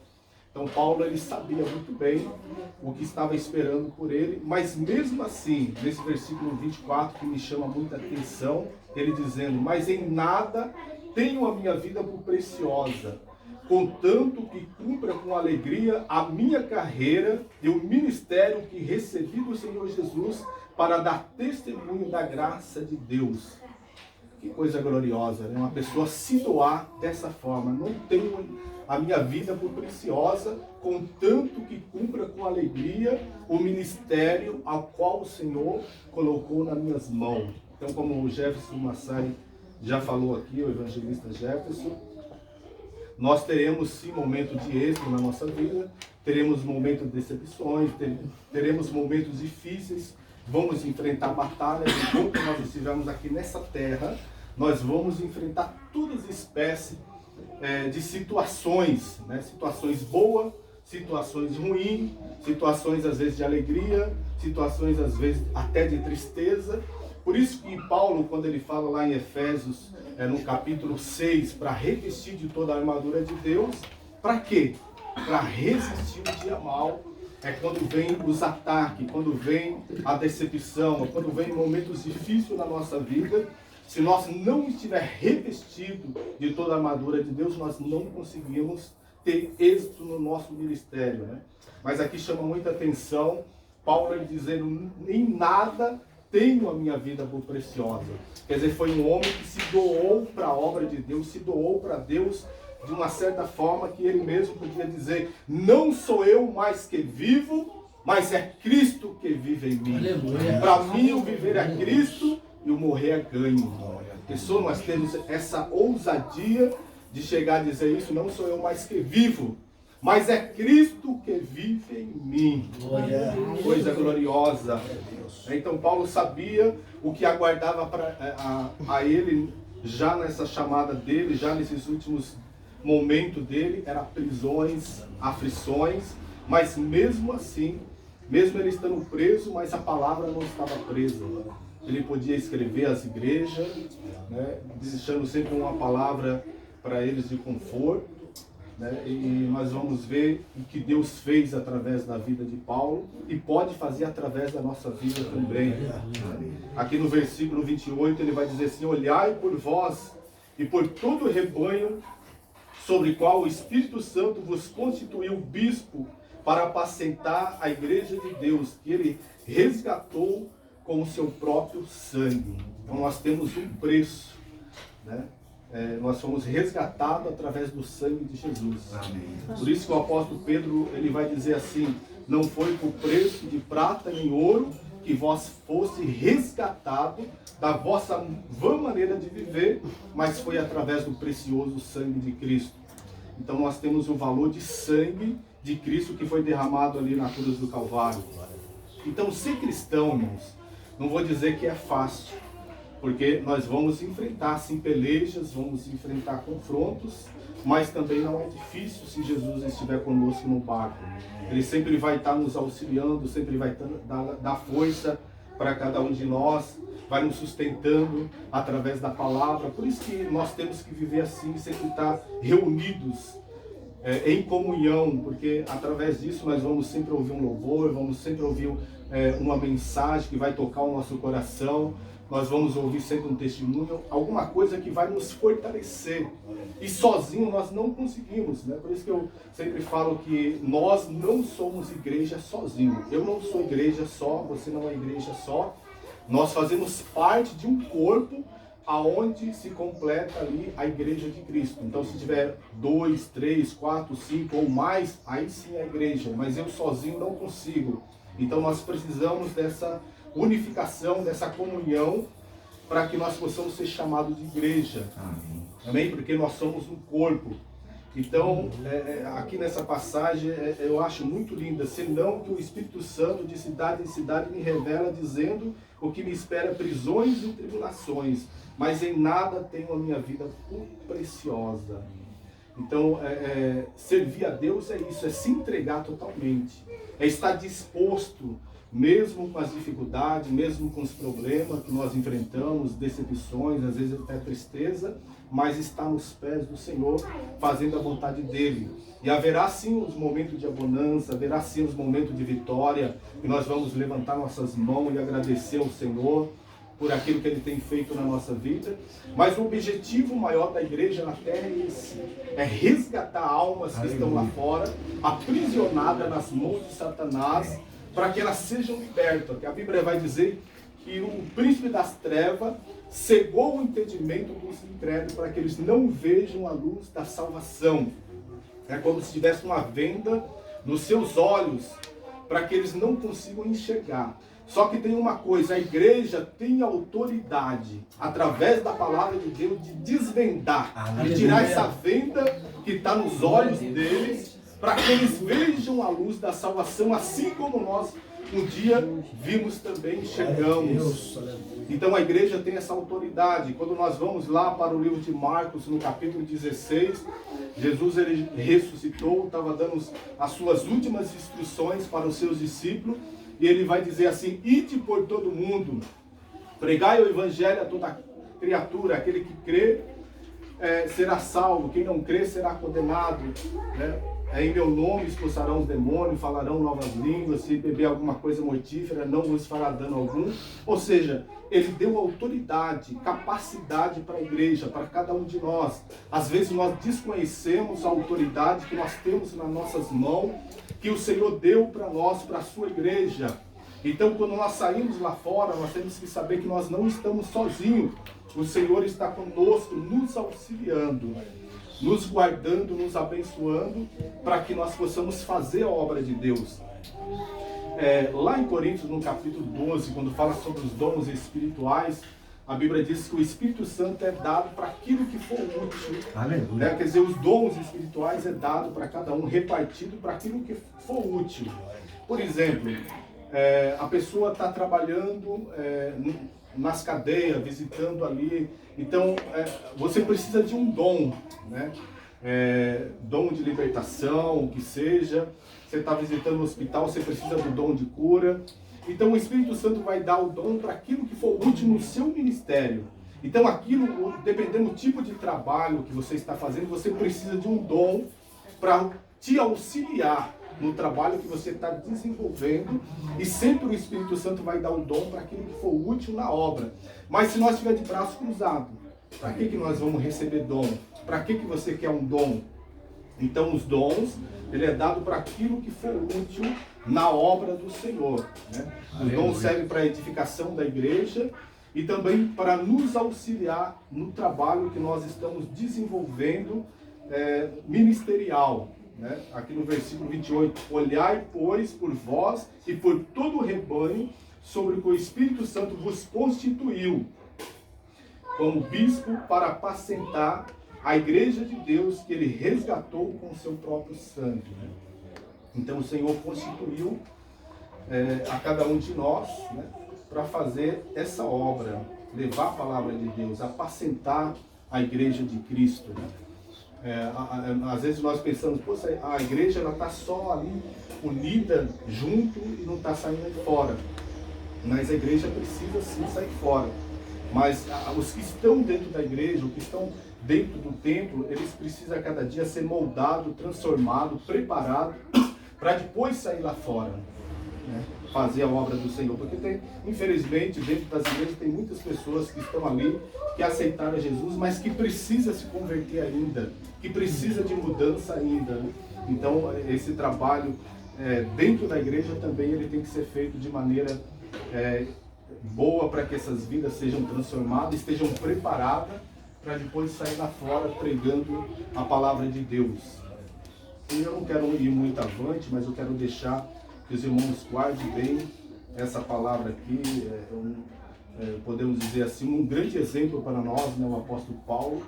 Então Paulo, ele sabia muito bem o que estava esperando por ele, mas mesmo assim, nesse versículo 24 que me chama muita atenção, ele dizendo: mas em nada tenho a minha vida por preciosa, contanto que cumpra com alegria a minha carreira e o ministério que recebi do Senhor Jesus para dar testemunho da graça de Deus. Que coisa gloriosa, né? Uma pessoa se doar dessa forma. Não tenho a minha vida por preciosa, contanto que cumpra com alegria o ministério ao qual o Senhor colocou nas minhas mãos. Então, como o Jefferson Massai já falou aqui, o evangelista Jefferson, Nós teremos sim momentos de êxito na nossa vida, teremos momentos de decepções, teremos momentos difíceis, vamos enfrentar batalhas. Enquanto nós estivermos aqui nessa terra, nós vamos enfrentar todas as espécies de situações, né? Situações boas, situações ruins, situações às vezes de alegria, situações às vezes até de tristeza. Por isso que Paulo, quando ele fala lá em Efésios, no capítulo 6, para revestir de toda a armadura de Deus, para quê? Para resistir o dia mal. É quando vem os ataques, quando vem a decepção, quando vem momentos difíceis na nossa vida. Se nós não estiver revestido de toda a armadura de Deus, nós não conseguimos ter êxito no nosso ministério, né? Mas aqui chama muita atenção Paulo ele dizendo: em nada tenho a minha vida por preciosa. Quer dizer, foi um homem que se doou para a obra de Deus, se doou para Deus de uma certa forma que ele mesmo podia dizer: não sou eu mais que vivo, mas é Cristo que vive em mim. Para mim o viver é Cristo e o morrer é ganho. Pessoal, nós temos essa ousadia de chegar a dizer isso: não sou eu mais que vivo, mas é Cristo que vive em mim. Coisa gloriosa. Então Paulo sabia o que aguardava a ele já nessa chamada dele, já nesses últimos momentos dele, era prisões, aflições, mas mesmo assim, mesmo ele estando preso, mas a palavra não estava presa. Ele podia escrever às igrejas, né, deixando sempre uma palavra para eles de conforto, né, e nós vamos ver o que Deus fez através da vida de Paulo e pode fazer através da nossa vida também. Aqui no versículo 28 ele vai dizer assim: olhai por vós e por todo o rebanho sobre o qual o Espírito Santo vos constituiu bispo para apacentar a igreja de Deus, que ele resgatou com o seu próprio sangue. Então nós temos um preço, né? Nós fomos resgatados através do sangue de Jesus. Amém. Por isso que o apóstolo Pedro ele vai dizer assim: não foi por preço de prata nem ouro que vós fosse resgatado da vossa vã maneira de viver, mas foi através do precioso sangue de Cristo. Então nós temos o valor de sangue de Cristo que foi derramado ali na cruz do Calvário. Então ser cristão, irmãos, não vou dizer que é fácil, porque nós vamos enfrentar sim pelejas, vamos enfrentar confrontos, mas também não é difícil se Jesus estiver conosco no barco. Ele sempre vai estar nos auxiliando, sempre vai dar força para cada um de nós, vai nos sustentando através da palavra. Por isso que nós temos que viver assim, sempre estar reunidos em comunhão, porque através disso nós vamos sempre ouvir um louvor, vamos sempre ouvir uma mensagem que vai tocar o nosso coração, nós vamos ouvir sempre um testemunho, alguma coisa que vai nos fortalecer. E sozinho nós não conseguimos, né? Por isso que eu sempre falo que nós não somos igreja sozinho. Eu não sou igreja só, você não é igreja só. Nós fazemos parte de um corpo aonde se completa ali a igreja de Cristo. Então se tiver 2, 3, 4, 5 ou mais, aí sim é a igreja. Mas eu sozinho não consigo. Então nós precisamos dessa unificação, dessa comunhão, para que nós possamos ser chamados de igreja. Amém? Porque nós somos um corpo. Então, aqui nessa passagem, eu acho muito linda. Senão que o Espírito Santo de cidade em cidade me revela, dizendo o que me espera: prisões e tribulações, mas em nada tenho a minha vida por preciosa. Então, servir a Deus é isso, é se entregar totalmente, é estar disposto, mesmo com as dificuldades, mesmo com os problemas que nós enfrentamos, decepções, às vezes até tristeza, mas estar nos pés do Senhor, fazendo a vontade dEle. E haverá sim os momentos de abundância, haverá sim os momentos de vitória, e nós vamos levantar nossas mãos e agradecer ao Senhor por aquilo que Ele tem feito na nossa vida. Mas o objetivo maior da igreja na terra é esse: é resgatar almas que estão lá fora, aprisionadas nas mãos de Satanás, para que elas sejam libertas. Que a Bíblia vai dizer que o príncipe das trevas cegou o entendimento dos incrédulos, para que eles não vejam a luz da salvação. É como se tivesse uma venda nos seus olhos, para que eles não consigam enxergar. Só que tem uma coisa, a igreja tem autoridade, através da palavra de Deus, de desvendar, de tirar essa venda que está nos olhos deles, para que eles vejam a luz da salvação, assim como nós um dia vimos também, chegamos. Então a igreja tem essa autoridade. Quando nós vamos lá para o livro de Marcos, no capítulo 16, Jesus ele ressuscitou, estava dando as suas últimas instruções para os seus discípulos, e ele vai dizer assim: ide por todo mundo, pregai o evangelho a toda criatura, aquele que crê será salvo, quem não crê será condenado, né? Em meu nome expulsarão os demônios, falarão novas línguas, se beber alguma coisa mortífera não vos fará dano algum. Ou seja, ele deu autoridade, capacidade para a igreja, para cada um de nós. Às vezes nós desconhecemos a autoridade que nós temos nas nossas mãos, que o Senhor deu para nós, para a sua igreja. Então, quando nós saímos lá fora, nós temos que saber que nós não estamos sozinhos. O Senhor está conosco, nos auxiliando, nos guardando, nos abençoando, para que nós possamos fazer a obra de Deus. Lá em Coríntios, no capítulo 12, quando fala sobre os dons espirituais, a Bíblia diz que o Espírito Santo é dado para aquilo que for útil. Aleluia. Quer dizer, os dons espirituais é dado para cada um, repartido para aquilo que for útil. Por exemplo, a pessoa está trabalhando nas cadeias, visitando ali. Então, você precisa de um dom, né? Dom de libertação, o que seja. Você está visitando o hospital, você precisa do dom de cura. Então, o Espírito Santo vai dar o dom para aquilo que for útil no seu ministério. Então, aquilo, dependendo do tipo de trabalho que você está fazendo, você precisa de um dom para te auxiliar no trabalho que você está desenvolvendo, e sempre o Espírito Santo vai dar o dom para aquilo que for útil na obra. Mas se nós estiver de braço cruzado, para que nós vamos receber dom? Para que você quer um dom? Então os dons, ele é dado para aquilo que for útil na obra do Senhor, né? Os dons servem para a edificação da igreja e também para nos auxiliar no trabalho que nós estamos desenvolvendo ministerial. Né? Aqui no versículo 28, olhai, pois, por vós e por todo o rebanho sobre o que o Espírito Santo vos constituiu como bispo para apacentar a igreja de Deus que ele resgatou com o seu próprio sangue. Né? Então o Senhor constituiu a cada um de nós, né, para fazer essa obra, levar a palavra de Deus, apacentar a igreja de Cristo. Né? Às vezes nós pensamos, poxa, a igreja está só ali unida, junto, e não está saindo de fora. Mas a igreja precisa sim sair fora. Mas os que estão dentro da igreja, os que estão dentro do templo, eles precisam a cada dia ser moldados, transformados, preparados, para depois sair lá fora, né? Fazer a obra do Senhor. Porque tem, infelizmente, dentro das igrejas tem muitas pessoas que estão ali, que aceitaram Jesus, mas que precisa se converter ainda, que precisa de mudança ainda, né? Então esse trabalho dentro da igreja também ele tem que ser feito de maneira boa, para que essas vidas sejam transformadas, estejam preparadas para depois sair lá fora pregando a palavra de Deus. E eu não quero ir muito avante, mas eu quero deixar que os irmãos guardem bem essa palavra aqui. Podemos dizer assim, um grande exemplo para nós, né, o apóstolo Paulo,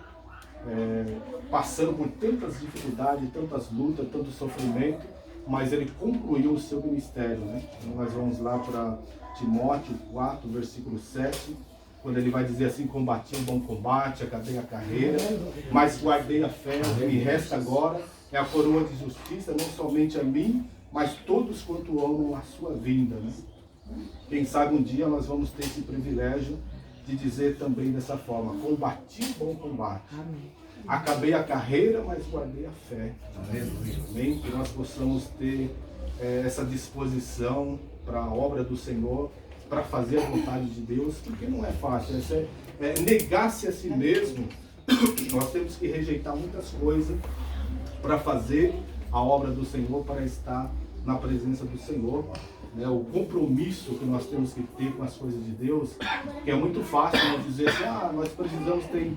passando por tantas dificuldades, tantas lutas, tanto sofrimento, mas ele concluiu o seu ministério, né? Então nós vamos lá para Timóteo 4, versículo 7, quando ele vai dizer assim: combati um bom combate, acabei a carreira, mas guardei a fé, o que me resta agora é a coroa de justiça, não somente a mim, mas todos quanto amam a sua vinda, né? Quem sabe um dia nós vamos ter esse privilégio de dizer também dessa forma: combati o bom combate. Amém. Acabei a carreira, mas guardei a fé. Amém? Que nós possamos ter essa disposição para a obra do Senhor, para fazer a vontade de Deus, porque não é fácil. Negar-se a si mesmo. Nós temos que rejeitar muitas coisas para fazer a obra do Senhor, para estar na presença do Senhor. O compromisso que nós temos que ter com as coisas de Deus, que é muito fácil nós dizer assim: nós precisamos ter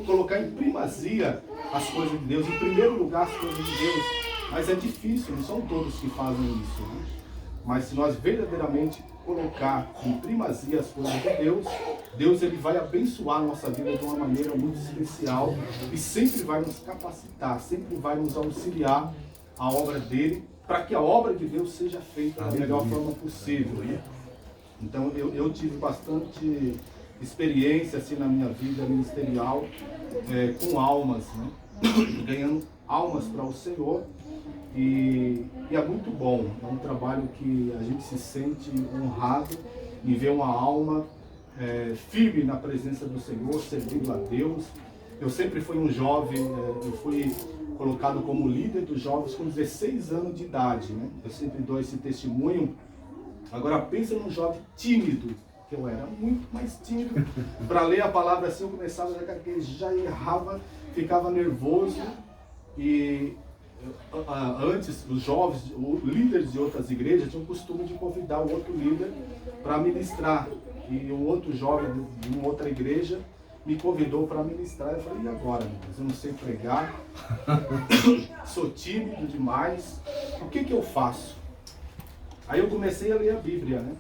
colocar em primazia as coisas de Deus, em primeiro lugar as coisas de Deus, mas é difícil, não são todos que fazem isso, né? Mas se nós verdadeiramente colocar em primazia as coisas de Deus, Deus ele vai abençoar a nossa vida de uma maneira muito especial e sempre vai nos capacitar, sempre vai nos auxiliar a obra dele, para que a obra de Deus seja feita da melhor forma possível. Então eu tive bastante experiência assim, na minha vida ministerial com almas, né? Ganhando almas para o Senhor. E é muito bom, é um trabalho que a gente se sente honrado em ver uma alma firme na presença do Senhor, servindo a Deus. Eu sempre fui um jovem, eu fui colocado como líder dos jovens com 16 anos de idade, né? Eu sempre dou esse testemunho. Agora pensa num jovem tímido, que eu era muito mais tímido. Para ler a palavra assim, eu começava a gaguejar, errava, ficava nervoso. E antes, os jovens, os líderes de outras igrejas tinham o costume de convidar o outro líder para ministrar. E um outro jovem de uma outra igreja me convidou para ministrar. Eu falei, e agora, meu Deus? Eu não sei pregar, sou tímido demais, o que eu faço? Aí eu comecei a ler a Bíblia, né?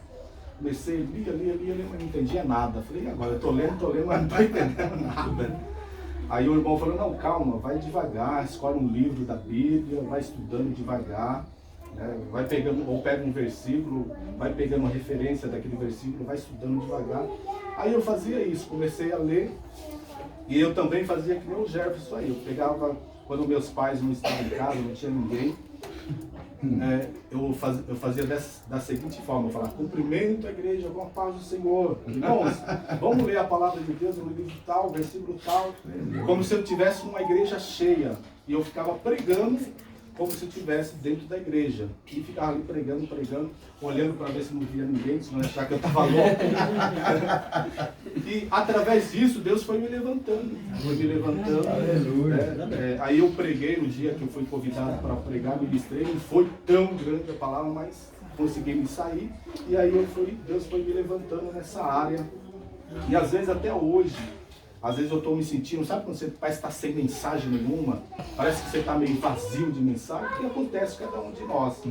Comecei a ler, mas não entendia nada. Falei, e agora? Eu tô lendo, mas não estou entendendo nada. Aí o irmão falou, não, calma, vai devagar, escolhe um livro da Bíblia, vai estudando devagar, né? Vai pegando, ou pega um versículo, vai pegando uma referência daquele versículo, vai estudando devagar. Aí eu fazia isso, comecei a ler, e eu também fazia que nem o Jefferson aí. Eu pegava, quando meus pais não estavam em casa, não tinha ninguém, eu fazia da seguinte forma, eu falava, cumprimento a igreja com a paz do Senhor. Irmãos, vamos ler a palavra de Deus no livro tal, versículo tal, como se eu tivesse uma igreja cheia. E eu ficava pregando como se eu estivesse dentro da igreja. E ficava ali pregando, olhando para ver se não via ninguém, se não achar que eu estava louco. E através disso, Deus foi me levantando. Aí eu preguei no dia que eu fui convidado para pregar, ministrei. Não foi tão grande a palavra, mas consegui me sair. E aí Deus foi me levantando nessa área. E às vezes até hoje, às vezes eu estou me sentindo, sabe quando você parece estar sem mensagem nenhuma? Parece que você está meio vazio de mensagem. O que acontece com cada um de nós?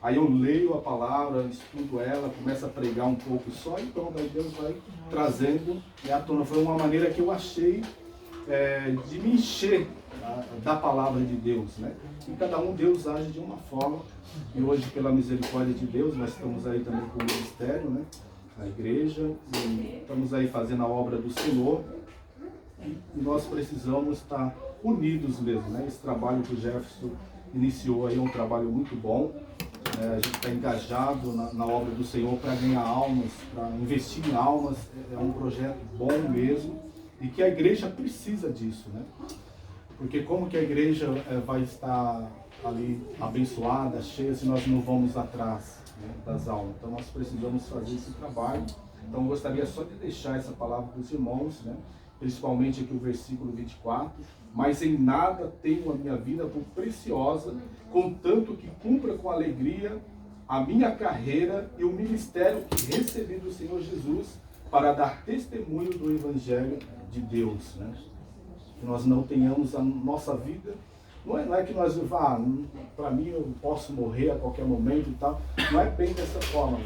Aí eu leio a palavra, estudo ela, começo a pregar um pouco só, e pronto, aí Deus vai trazendo à tona. Foi uma maneira que eu achei de me encher da palavra de Deus, né? E cada um Deus age de uma forma. E hoje, pela misericórdia de Deus, nós estamos aí também com o ministério, né? A igreja, e estamos aí fazendo a obra do Senhor. E nós precisamos estar unidos mesmo, né? Esse trabalho que o Jefferson iniciou aí é um trabalho muito bom. A gente está engajado na obra do Senhor para ganhar almas, para investir em almas. É um projeto bom mesmo e que a igreja precisa disso, né? Porque como que a igreja vai estar ali abençoada, cheia, se nós não vamos atrás, né, das almas? Então nós precisamos fazer esse trabalho. Então eu gostaria só de deixar essa palavra para os irmãos, né? Principalmente aqui o versículo 24, mas em nada tenho a minha vida por preciosa, contanto que cumpra com alegria a minha carreira e o ministério que recebi do Senhor Jesus para dar testemunho do Evangelho de Deus, né? Que nós não tenhamos a nossa vida, não é que nós para mim eu posso morrer a qualquer momento e tal, não é bem dessa forma.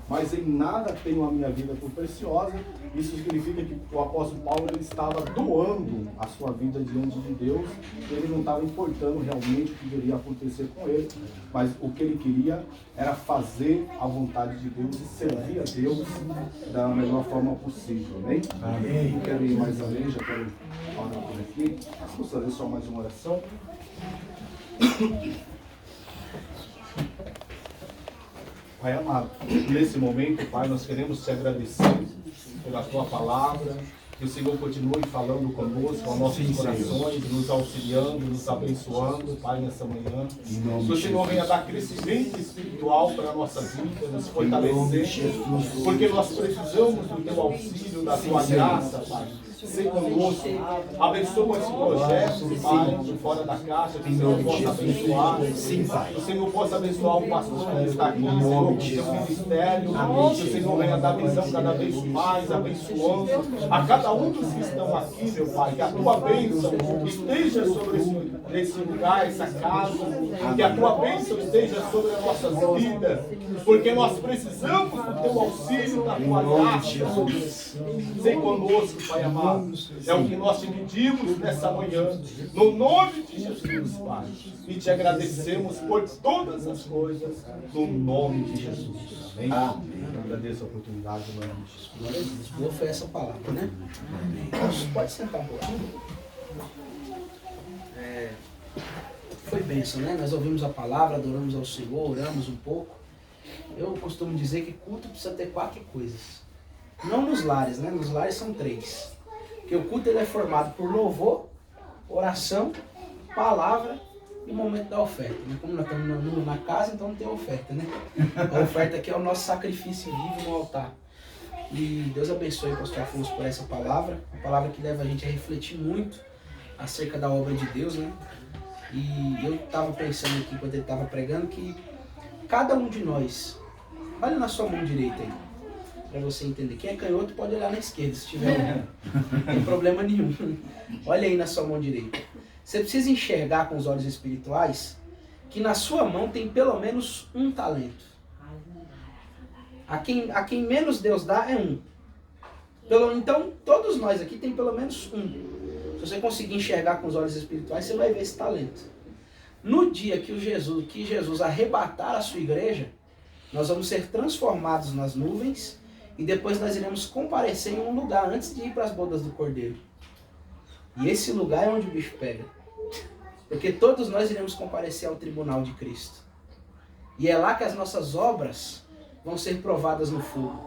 Mas em nada tenho a minha vida por preciosa. Isso significa que o apóstolo Paulo ele estava doando a sua vida diante de Deus. Ele não estava importando realmente o que deveria acontecer com ele, mas o que ele queria era fazer a vontade de Deus e servir a Deus da melhor forma possível. Amém? Amém. Não quero ir mais além, já quero orar por aqui. Vamos fazer só mais uma oração. Pai amado, nesse momento, Pai, nós queremos te agradecer pela Tua palavra, que o Senhor continue falando conosco, aos nossos corações, nos auxiliando, nos abençoando, Pai, nessa manhã. Que o Senhor venha dar crescimento espiritual para a nossa vida, nos fortalecer, porque nós precisamos do Teu auxílio, da Tua graça, Pai. ser conosco. Abençoa esse projeto, Pai, de Fora da Caixa, que o Senhor possa abençoar. Sim, Pai. Que o Senhor possa abençoar o pastor que está aqui, Senhor, com o seu ministério. Que o Senhor venha dar visão cada vez mais, abençoando a cada um dos que estão aqui, meu Pai. Que a tua bênção esteja sobre esse lugar, essa casa. Que a tua bênção esteja sobre as nossas vidas. Porque nós precisamos do teu auxílio, da tua graça. Sem conosco, Pai amado. É o que nós te pedimos nessa manhã. No nome de Jesus, Pai. E te agradecemos por todas as coisas. No nome de Jesus. Amém? Eu agradeço a oportunidade no nome de Jesus. Glória a Deus. Boa foi essa palavra, né? Pode sentar, boa. Foi bênção, né? Nós ouvimos a palavra, adoramos ao Senhor, oramos um pouco. Eu costumo dizer que culto precisa ter 4 coisas. Não nos lares, né? Nos lares são 3. Porque o culto ele é formado por louvor, oração, palavra e o momento da oferta. Né? Como nós estamos na casa, então não tem oferta, né? A oferta aqui é o nosso sacrifício vivo no altar. E Deus abençoe o pastor Afonso por essa palavra. Uma palavra que leva a gente a refletir muito acerca da obra de Deus, né? E eu estava pensando aqui, quando ele estava pregando, que cada um de nós, olha na sua mão direita aí, para você entender. Quem é canhoto pode olhar na esquerda, se tiver um. Não tem problema nenhum. Olha aí na sua mão direita. Você precisa enxergar com os olhos espirituais que na sua mão tem pelo menos um talento. A quem menos Deus dá é um. Então, todos nós aqui tem pelo menos um. Se você conseguir enxergar com os olhos espirituais, você vai ver esse talento. No dia que Jesus arrebatar a sua igreja, nós vamos ser transformados nas nuvens e depois nós iremos comparecer em um lugar antes de ir para as bodas do Cordeiro. E esse lugar é onde o bicho pega. Porque todos nós iremos comparecer ao tribunal de Cristo. E é lá que as nossas obras vão ser provadas no fogo.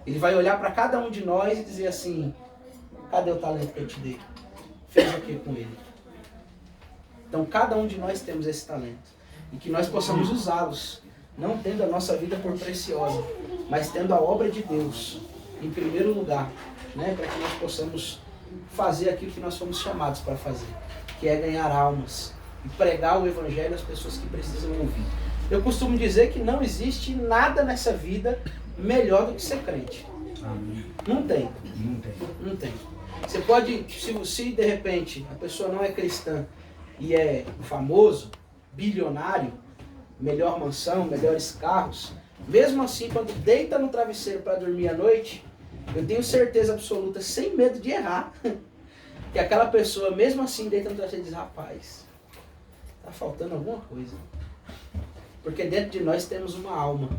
Ele vai olhar para cada um de nós e dizer assim: cadê o talento que eu te dei? Fez o que com ele? Então cada um de nós temos esse talento. E que nós possamos usá-los, não tendo a nossa vida por preciosa, mas tendo a obra de Deus em primeiro lugar, né? Para que nós possamos fazer aquilo que nós fomos chamados para fazer, que é ganhar almas e pregar o evangelho às pessoas que precisam ouvir. Eu costumo dizer que não existe nada nessa vida melhor do que ser crente. Amém. Não tem. Não tem. Não tem. Você pode, se de repente a pessoa não é cristã e é famoso, bilionário, melhor mansão, melhores carros, mesmo assim, quando deita no travesseiro para dormir à noite, eu tenho certeza absoluta, sem medo de errar, que aquela pessoa, mesmo assim, deita no travesseiro e diz: rapaz, está faltando alguma coisa. Porque dentro de nós temos uma alma.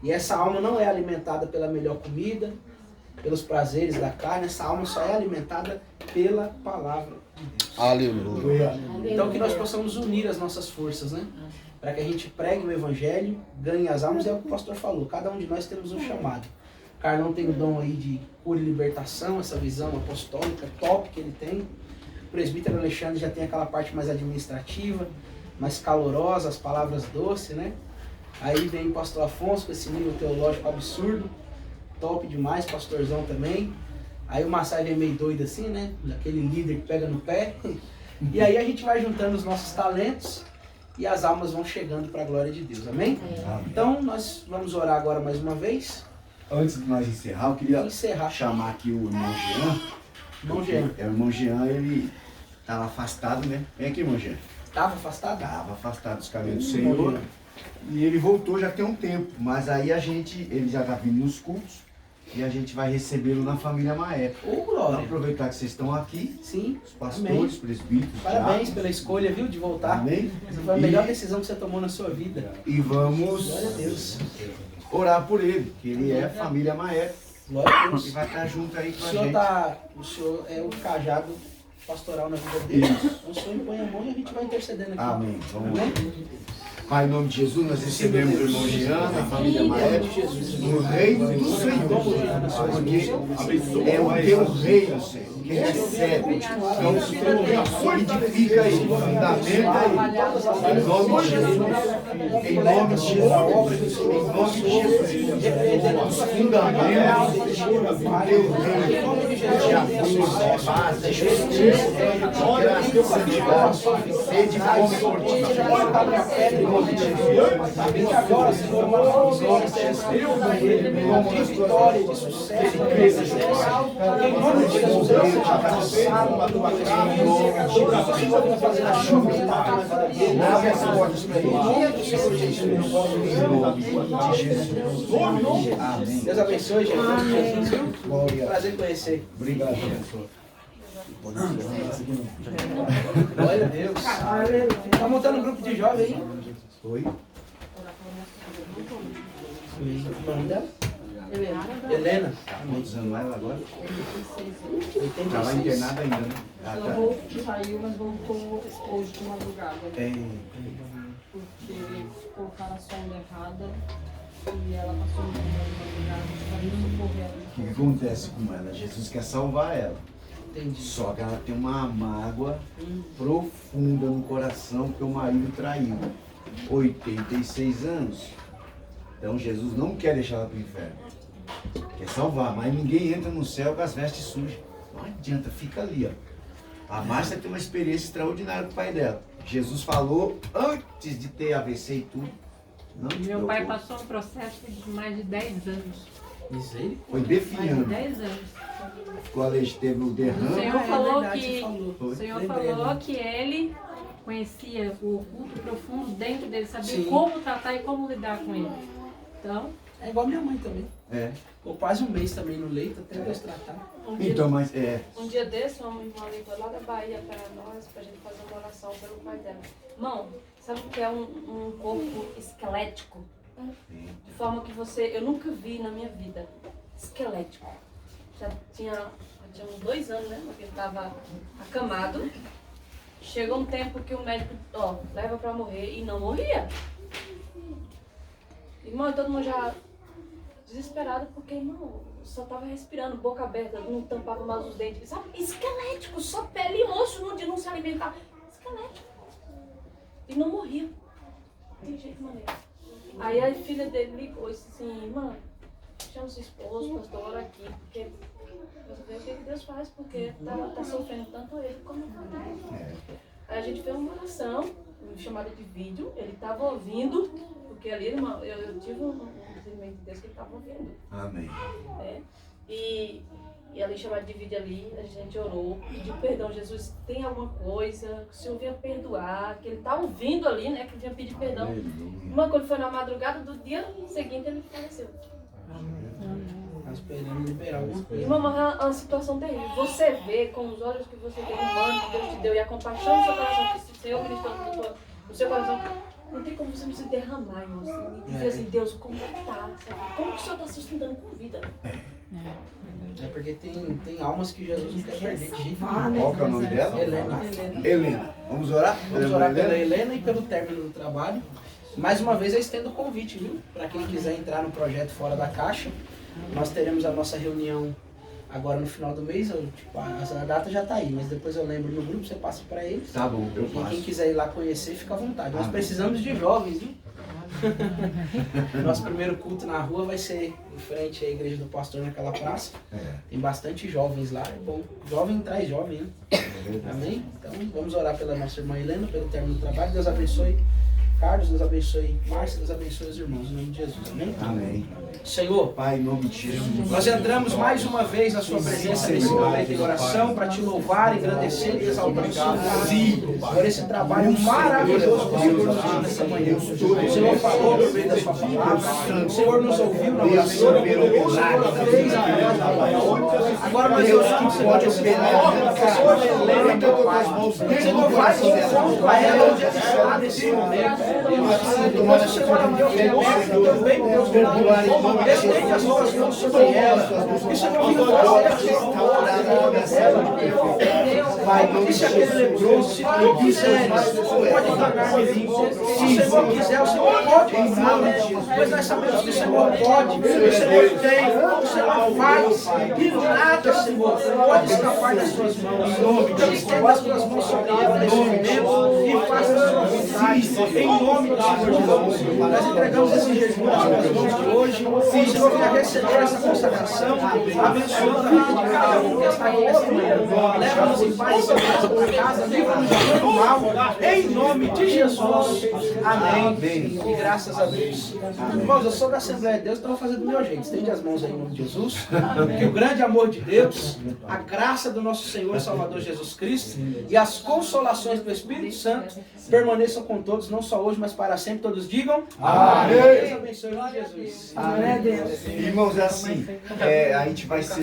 E essa alma não é alimentada pela melhor comida, pelos prazeres da carne. Essa alma só é alimentada pela palavra de Deus. Aleluia. Então que nós possamos unir as nossas forças, né? Para que a gente pregue o evangelho, ganhe as almas. É o que o pastor falou. Cada um de nós temos um chamado. Carlão tem o dom aí de cura e libertação, essa visão apostólica top que ele tem. O presbítero Alexandre já tem aquela parte mais administrativa, mais calorosa, as palavras doces, né? Aí vem o pastor Afonso com esse nível teológico absurdo, top demais, pastorzão também. Aí o Massai vem meio doido assim, né? Aquele líder que pega no pé. E aí a gente vai juntando os nossos talentos e as almas vão chegando para a glória de Deus, amém? Amém. Então nós vamos orar agora mais uma vez. Antes de nós encerrar, eu queria Encerrar. chamar aqui o irmão Jean. Irmão Jean. O irmão Jean, ele estava afastado, né? Vem aqui, irmão Jean. Estava afastado? Estava afastado dos caminhos do Senhor. E ele voltou já tem um tempo. Mas aí ele já está vindo nos cultos. E a gente vai recebê-lo na família Maé. Ô, Então, glória. aproveitar que vocês estão aqui, Sim. os pastores, Amém. presbíteros, Parabéns diáconos. pela escolha, viu, de voltar. Amém? Essa foi a melhor decisão que você tomou na sua vida. E vamos Glória a Deus. orar por ele, que ele é família Maé. Glória a E Deus. vai estar junto aí com O a senhor, gente. o senhor é o cajado pastoral na vida dele. Então o senhor impõe a mão e a gente vai intercedendo aqui. Amém. Vamos lá. Amém? Pai, em nome de Jesus, nós recebemos o irmão Jean, a família Maé, no reino do Senhor, porque é o teu reino, Senhor, que recebe, então solidifica ele, fundamenta ele, em nome de Jesus, em nome de Jesus, em nome de Jesus, os fundamentos do teu reino, de amor, paz, de justiça, de graça, de santidade, sede fome por ti, em nome de Jesus, agora, Senhor, uma vitória, de vitória, de sucesso, em nome de Jesus, eu já passado na tua casa, Senhor, vem fazer a chuva, abre as portas para ele, em nome do Senhor Jesus, em nome de Jesus. Amém. Deus abençoe, Jesus. Prazer em conhecer. Obrigado, professor. Glória a Deus. Tá montando um grupo de jovens aí? Oi? O nome dela? Helena. Quantos anos ela agora? 86. Estava internada ainda, né? Ela saiu, mas voltou hoje de madrugada. É. Porque colocaram a sonda errada e ela passou no de madrugada para não socorrer ela. O que acontece com ela? Jesus quer salvar ela. Entendi. Só que ela tem uma mágoa profunda no coração porque o marido traiu. 86 anos. Então Jesus não quer deixar ela para o inferno. Quer salvar, mas ninguém entra no céu com as vestes sujas. Não adianta, fica ali, ó. A Márcia tem uma experiência extraordinária com o pai dela. Jesus falou antes de ter AVC e tudo. Não te Meu pai preocupe. passou um processo de mais de 10 anos. Misericórdia. Foi Mais de definhando. 10 anos. Ficou teve o O derrame. Senhor falou verdade, que você falou. o Senhor Lembrei, falou né? que ele conhecia o oculto profundo dentro dele, sabia Sim. como tratar e como lidar com ele. Então, É igual minha mãe também. É. Ficou quase um mês também no leito, até Deus tratar. Então, mas Um dia desse, uma irmã ligou lá da Bahia para nós, pra gente fazer uma oração pelo pai dela. Irmão, sabe o que é um corpo esquelético? De forma que eu nunca vi na minha vida. Esquelético. Já tinha uns 2 anos, né? Porque ele estava acamado. Chegou um tempo que o médico, leva para morrer e não morria. Irmão, todo mundo já desesperado porque, irmão, só tava respirando, boca aberta, não tampava mais os dentes, sabe? Esquelético, só pele e osso, não se alimentar. Esquelético. E não morria. Não tem jeito maneiro. Aí a filha dele ligou e disse assim, irmã, chama seu esposo, pastor, ora aqui, porque você vê o que Deus faz, porque tá sofrendo tanto ele como eu. Aí a gente fez uma oração, uma chamada de vídeo, ele estava ouvindo, porque ali, irmão, eu tive um discernimento de Deus que ele estava ouvindo. amém. Né? E ali chamada de vídeo ali, a gente orou, pediu perdão, Jesus, tem alguma coisa que o Senhor vinha perdoar, que ele está ouvindo ali, né, que ele vinha pedir perdão. Aleluia. Uma coisa foi na madrugada do dia seguinte, ele faleceu. Tá esperando liberar alguma coisa. Irmão, mas é uma situação terrível. Você vê com os olhos que você tem, o humano que Deus te deu e a compaixão do seu coração, que o Senhor Cristo botou no seu coração, não tem como você não se derramar, irmão. Assim, e dizer assim, Deus, como é que tá? Sabe? Como que o Senhor está sustentando com vida? É porque tem almas que Jesus não quer perder de jeito Ah, nenhum. Qual que é o nome dela? Helena. Helena. Vamos orar? Vamos orar pela Helena e pelo término do trabalho. Mais uma vez eu estendo o convite, viu? Para quem quiser entrar no projeto Fora da Caixa, nós teremos a nossa reunião agora no final do mês. A data já está aí, mas depois eu lembro no grupo, você passa para eles. Tá bom, eu E quem passo. quiser ir lá conhecer, fica à vontade. Nós Amém. precisamos de jovens, viu? Nosso primeiro culto na rua vai ser em frente à igreja do pastor naquela praça. Tem bastante jovens lá, é bom. Jovem traz jovem, né? Amém? Então vamos orar pela nossa irmã Helena, pelo término do trabalho. Deus abençoe Carlos, Deus abençoe Márcia, Deus abençoe os irmãos, em nome de Jesus. Amém? Amém. Senhor, Pai, em nome de Jesus. nós entramos mais uma vez na sua presença nesse momento de oração para te louvar, engrandecer e exaltar o seu nome por esse trabalho maravilhoso que o Senhor nos deu nessa manhã. O Senhor falou por meio da sua palavra, o Senhor nos ouviu na oração, o Senhor fez a nós. Agora nós oramos, Senhor, esse favor da Helena, meu Pai. as mãos dele. Senhor, vai de encontro a ela onde ela está nesse momento. Mas o Senhor é o Deus benéfico, Deus bem, Deus bondoso. Estende as suas mãos sobre ela. E o Senhor vindoura ela. Disse aquele leproso, se tu quiseres, pode pagar de mim. Se o Senhor quiser, o Senhor pode pagar. Pois nós sabemos que o Senhor pode, o Senhor tem, o Senhor faz. E nada, Senhor, pode escapar das suas mãos. Então estenda as tuas mãos sobre ela nesse momento e faça a sua vontade. Em nome do Senhor Jesus. Nós entregamos esse jejum nas tuas mãos de hoje. Se o Senhor venha receber essa consagração, abençoando a vida de cada um que está aqui nesta manhã. Leva-nos em paz e segurança para casa, livra-nos de todo mal. Em nome de Jesus. Amém. E graças a Deus. Irmãos, eu sou da Assembleia de Deus, então eu vou fazer do meu jeito. Estende as mãos aí em nome de Jesus. Que o grande amor de Deus, a graça do nosso Senhor e Salvador Jesus Cristo e as consolações do Espírito Santo permaneçam com todos, não só hoje, mas para sempre. Todos digam amém. Deus abençoe em nome de Jesus. Glória a Deus. Irmãos, é assim, a gente vai ser